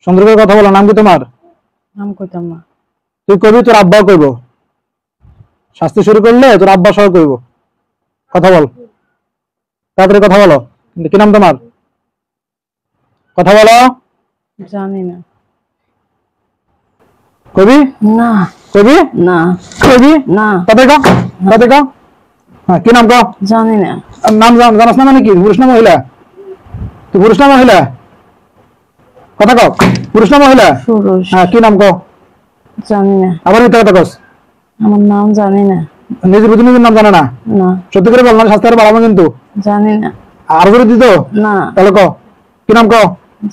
সুন্দর করে কথা বলো। নাম কি তোমার? নাম কইতাম না। তুই কবি, তোর আব্বাও কইব। শাস্তি শুরু করলে তোর আব্বা সহ কইব। কথা বল, তাড়াতাড়ি কথা বলো। কি নাম তোমার? কথা বলো। জানি না। কবি না। কবি না। কবি না। তাতে কা তাতে কা হ্যাঁ, কি নাম কা? জানি না। নাম জানাস না মানে কি? পুরুষ না মহিলা? তুই পুরুষ না মহিলা? কথা কও। পুরুষ না মহিলা? পুরুষ। হ্যাঁ, কি নাম কও? জানি না। আবার মিথ্যা কথা কস। আমার নাম জানি না। নিজের বুঝি নিজের নাম জানে না? না। সত্যি করে বল, না শাস্তি আরো বাড়াবো কিন্তু। জানি না। আর করে দিত না। তাহলে কও, কি নাম কও?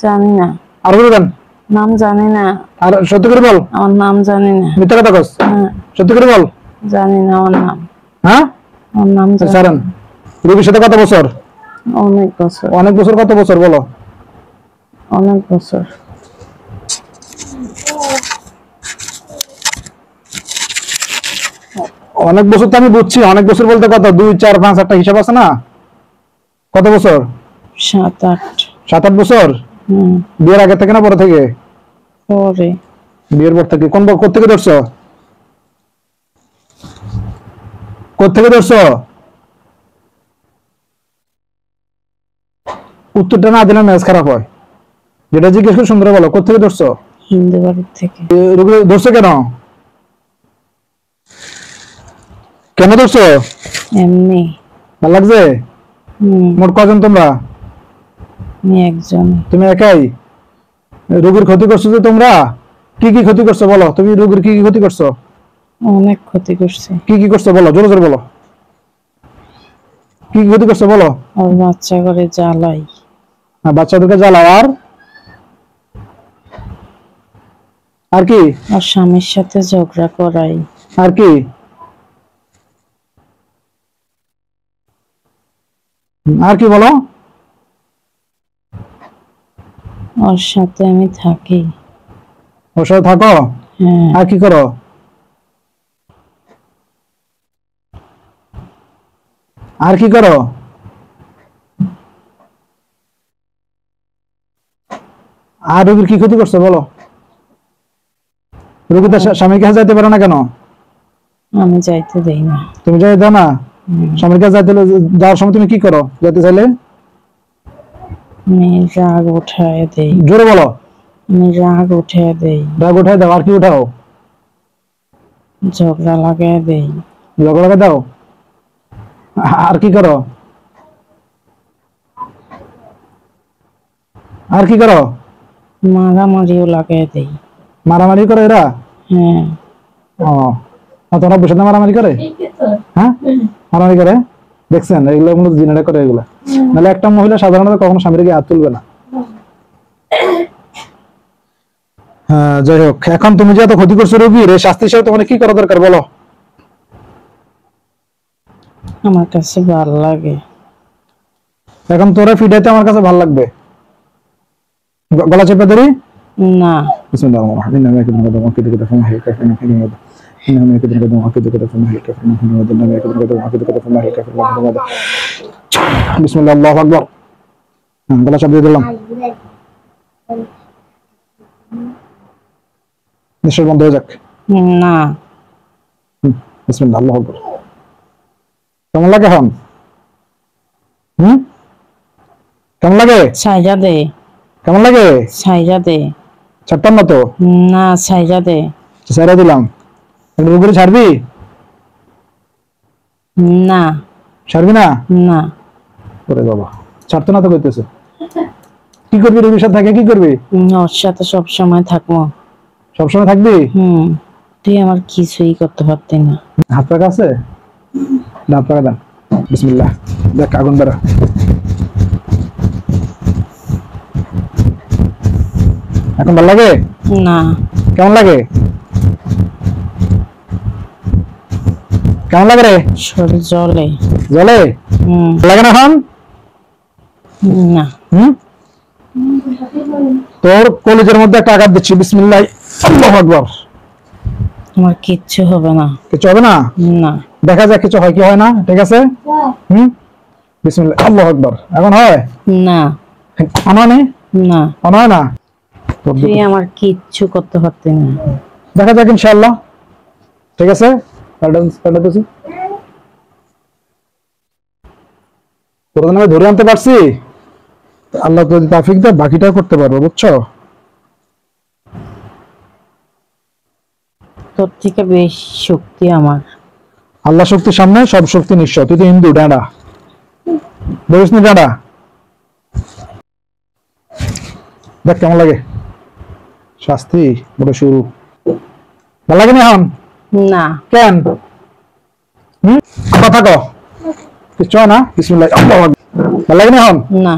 জানি না। আর করে দেন। নাম জানি না। আর সত্যি করে বল। আমার নাম জানি না। মিথ্যা কথা কস। হ্যাঁ। সত্যি করে বল। জানি না আমার নাম। হ্যাঁ, আমার নাম জানি সারান। না। রবির সাথে কত বছর? অনেক বছর। অনেক বছর। কত বছর বলো? অনেক বছর। অনেক বছর তো আমি বুঝছি। অনেক বছর বলতে কত? 2, 4, 5 একটা হিসাব আছে না? কত বছর? 7, 8। 7, 8 বছর। বিয়ের আগে থেকে না পরে থেকে? পরে। বিয়ের পর থেকে। কোত্থেকে ধরছো? কোত্থেকে ধরছো? উত্তরটা না দিলে ম্যাচ খারাপ হয়। যেটা জিজ্ঞেস করে সুন্দর বলো। কোত্থেকে ধরছো? হিন্দু বাড়ির থেকে। ধরছো কেন? কেন ধরছো? এমনি। ভালো লাগছে? মোট কজন তোমরা? আমি একজন। তুমি একাই? রোগীর ক্ষতি করছো যে তোমরা? কি কি ক্ষতি করছো বলো? তুমি রোগীর কি কি ক্ষতি করছো? অনেক ক্ষতি করছে। কি কি করছো বলো, জোরে জোরে বলো। কি কি ক্ষতি করছো বলো? আর বাচ্চা করে জ্বালাই। বাচ্চাদেরকে জ্বালাও। আর কি? আর স্বামীর সাথে ঝগড়া করাই। আর কি? আর কি বলো? ওর সাথে আমি থাকি। ওর সাথে থাকো? হ্যাঁ। আর কি করো? আর কি করো? আর রোগীর কি ক্ষতি করছো বলো? রোগী তো স্বামীর কাছে যাইতে পারে না কেন? আমি যাইতে দেই না। তুমি যাই দাও না? স্বামীর কাছে যাইতে যাওয়ার সময় তুমি কি করো যেতে চাইলে? আমি রাগ উঠায় দেই। জোরে বলো। আমি রাগ উঠায় দেই। রাগ উঠাই দাও। আর কি উঠাও? ঝগড়া লাগায় দেই। ঝগড়া লাগাই দাও। আর কি করো? আর কি করো? মারামারিও লাগায় দেই। মারামারি করে এরা? হ্যাঁ। তোমরা বসে মারামারি করে? হ্যাঁ, মারামারি করে। দেখছেন, এগুলো মূলত জিনেরা করে এগুলা। নাহলে একটা মহিলা সাধারণত কখনো স্বামীর গায়ে হাত তুলবে না। হ্যাঁ, যাই হোক, এখন তুমি যে এত ক্ষতি করছো রোগীর, এই শাস্তি হিসেবে তোমার কি করা দরকার বলো? আমার কাছে ভালো লাগে। এখন তোরা ফিডাইতে আমার কাছে ভালো লাগবে। গলা চেপে ধরি? না। বিসমিল্লাহ, আল্লাহু আকবার। গলা চাপ দিয়ে দিলাম। নিঃশ্বাস বন্ধ হয়ে যাক। না। বিসমিল্লাহ, আল্লাহু আকবার। কেমন লাগে এখন? কেমন লাগে? সাইজা দে। কেমন লাগে? সাইজা দে। ছাড়তাম না তো। না, সাইজা দে। ছেড়ে দিলাম। রোগীর ছাড়বি? না। ছাড়বি না? না। ওরে বাবা, ছাড়তো না তো কইতেছে। কি করবি রোগীর সাথে থাকে? কি করবি? ওর সাথে সব সময় থাকবো। সবসময় থাকবি? তুই আমার কিছুই করতে পারতি না। হাত পাকা আছে? হাত পাকা দেন। বিসমিল্লাহ। দেখ আগুন বেরা। এখন ভালো লাগে? না। কেমন লাগে? কেমন লাগে রে? শরীর জ্বলে। জ্বলে? লাগে না এখন? না। তোর কলিজের মধ্যে একটা আঘাত দিচ্ছি। বিসমিল্লাহ, আল্লাহু আকবার। আমার কিচ্ছু হবে না। কিছু হবে না? না। দেখা যাক কিছু হয় কি হয় না। ঠিক আছে? বিসমিল্লাহ, আল্লাহু আকবার। এখন হয়? না। হয় না? না। হয় না? তুই আমার কিচ্ছু করতে পারতি না। দেখা যাক ইনশাআল্লাহ। ঠিক আছে, তোরা আমি ধরে আনতে পারছি, আল্লাহ যদি তৌফিক দেয় বাকিটা করতে পারবো, বুঝছো? তোর থেকে বেশি শক্তি আমার। আল্লাহ শক্তির সামনে সব শক্তি নিঃস্ব। তুই তো হিন্দু ডাঁডা, বলিস নি ডাঁডা? দেখ কেমন লাগে শাস্তি, বড় শুরু। ভালো লাগে না এখন? না। কেন? কথা কো, কিছু না। বিসমিল্লাহ। ভালো লাগে না এখন? না,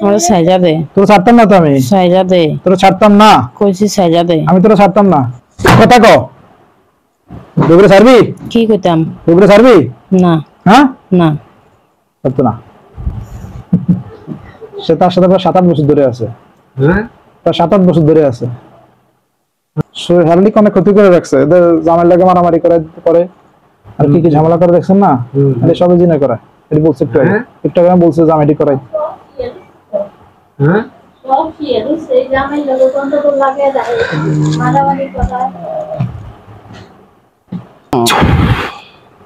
আমার সাইজা দে। তোর ছাড়তাম না তো আমি। সাইজা দে। তোর ছাড়তাম না, কইছি সাইজা দে। আমি তোর ছাড়তাম না। কথা কো, দুপুরে ছাড়বি? কি কইতাম? দুপুরে ছাড়বি? না। হ্যাঁ না, ছাড়তো না। সে তার সাথে 7-8 বছর ধরে আছে। হ্যাঁ, তার 7-8 বছর ধরে আছে। শারীরিক অনেক ক্ষতি করে রাখছে। এদের জামাই লাগে মারামারি করে আর কি কি ঝামেলা করে দেখছেন না? এটা সবই জিনে করা। এটা বলছে একটু আগে। একটু আগে বলছে জামাইটি করাই। হ্যাঁ,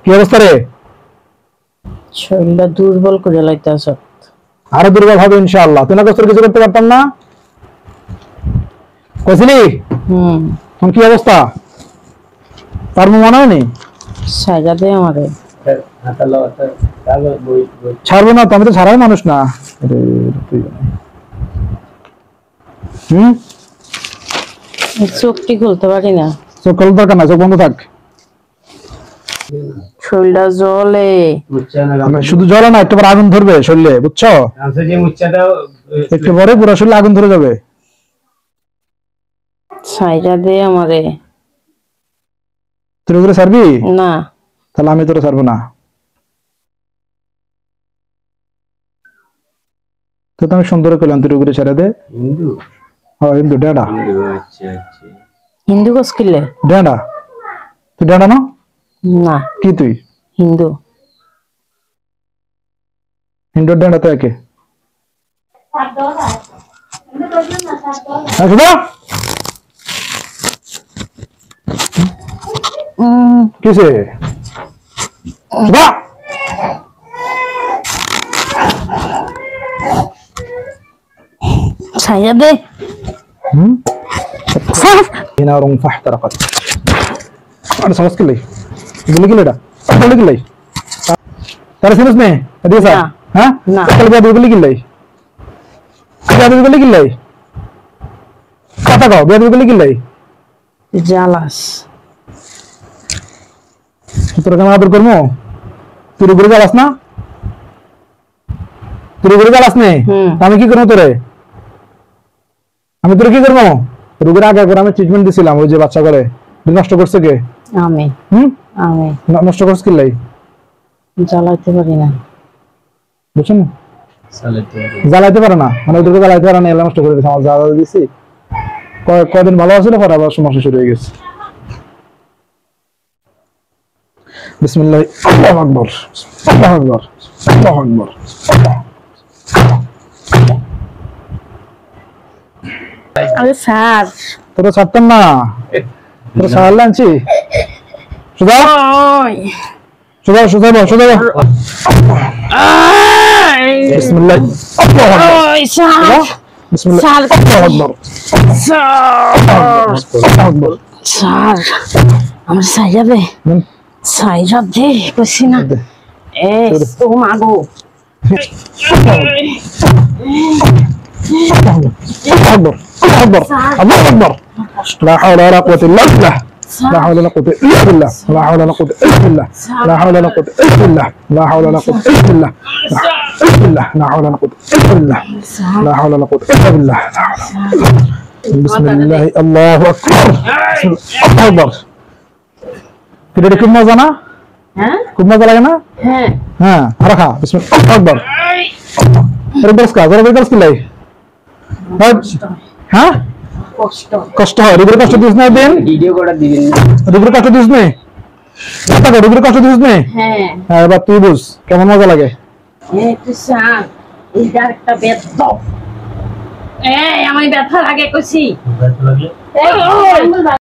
কি অবস্থা রে? শরীরটা দুর্বল করে লাইতাছ। আরো দুর্বল হবে ইনশাআল্লাহ। তুই না কষ্ট কিছু করতে পারতাম না, কইছিলি? এখন কি অবস্থা? তার মনে হয়নি? সাইজা দে আমারে। ছাড়বো না তো, আমি তো ছাড়াই মানুষ না। চোখটি খুলতে পারি না। চোখ খোলার দরকার না, চোখ বন্ধ থাক। শরীরটা জ্বলে। শুধু জ্বলে না, একটু পরে আগুন ধরবে শরীরে, বুঝছো? একটু পরে পুরো শরীরে আগুন ধরে যাবে। সাইজা দে আমারে। তুই ওগুলো ছাড়বি না? তাহলে আমি তোরা ছাড়বো না। তো আমি সুন্দর করলাম, তুই ওগুলো ছেড়ে দে। হিন্দু? হ্যাঁ হিন্দু, ডেডা। আচ্ছা আচ্ছা। হিন্দু কস কিলে? ডেডা। তুই ডেডা না? না। কি তুই? হিন্দু। হিন্দু ডেডা তো একে। কিসে? সাইজা দে। نار فاحترقت. انا समझ के लाई बोले कि लेडा बोले कि लाई तारे समझ में है सर? हां ना कल क्या बोले कि लाई क्या बोले कि लाई কথা কও, বেদ বলে কি লাই? জালাস তোর কেন আদর করবো? তুই উপরে জ্বালাস না? তুই উপরে জ্বালাস নে, আমি কি করবো তোরে? আমি তোরে কি করবো? রোগের আগে করে আমি ট্রিটমেন্ট দিছিলাম, ওই যে বাচ্চা করে নষ্ট করছে কে? আমি। আমি নষ্ট করছ কি লাই? জ্বালাইতে পারি না, বুঝছেন? জ্বালাইতে পারে না, মানে ওদেরকে জ্বালাইতে পারে না, এলা নষ্ট করে দিয়েছে। আমার জ্বালা দিছি, কয়দিন ভালো আছিল, পরে আবার সমস্যা শুরু হয়ে গেছে। বিসমিল্লাহ, আল্লাহু আকবার, আল্লাহু আকবার, আল্লাহু আকবার। আরে স্যার তোরা ছাড়তাম না, তোরা ছাড়লে আনছি। সুধা সুধা সুধা সুধা বিসমিল্লাহ, আল্লাহু আকবার, বিসমিল্লাহ, আল্লাহু আকবার, আল্লাহু আকবার। স্যার আমার সাইজা দে, সাইজা দে কইছি না। এ তো মাগো أكبر أكبر الله أكبر لا حول ولا قوة إلا بالله لا حول ولا قوة إلا بالله لا حول ولا قوة إلا بالله لا حول ولا قوة إلا بالله لا حول ولا قوة إلا بالله لا حول ولا قوة إلا بالله لا حول ولا قوة إلا بالله بسم الله الله أكبر الله أكبر كده كم مزة না? খুব মজা লাগে না? হ্যাঁ হ্যাঁ রাখা বিসমিল্লাহ আল্লাহু আকবার। এর বস কা জোরে বস কি লাই? হ্যাঁ কষ্ট হয়, রুগীর কষ্ট দিস না দেন, ভিডিও করে দিবেন না, রুগীর কষ্ট দিস না, কথা কর, রুগীর কষ্ট দিস না। হ্যাঁ হ্যাঁ এবার তুই বুঝ কেমন মজা লাগে। এই তো স্যার এইটা একটা বেদ এই আমি ব্যথা লাগে কইছি ব্যথা লাগলে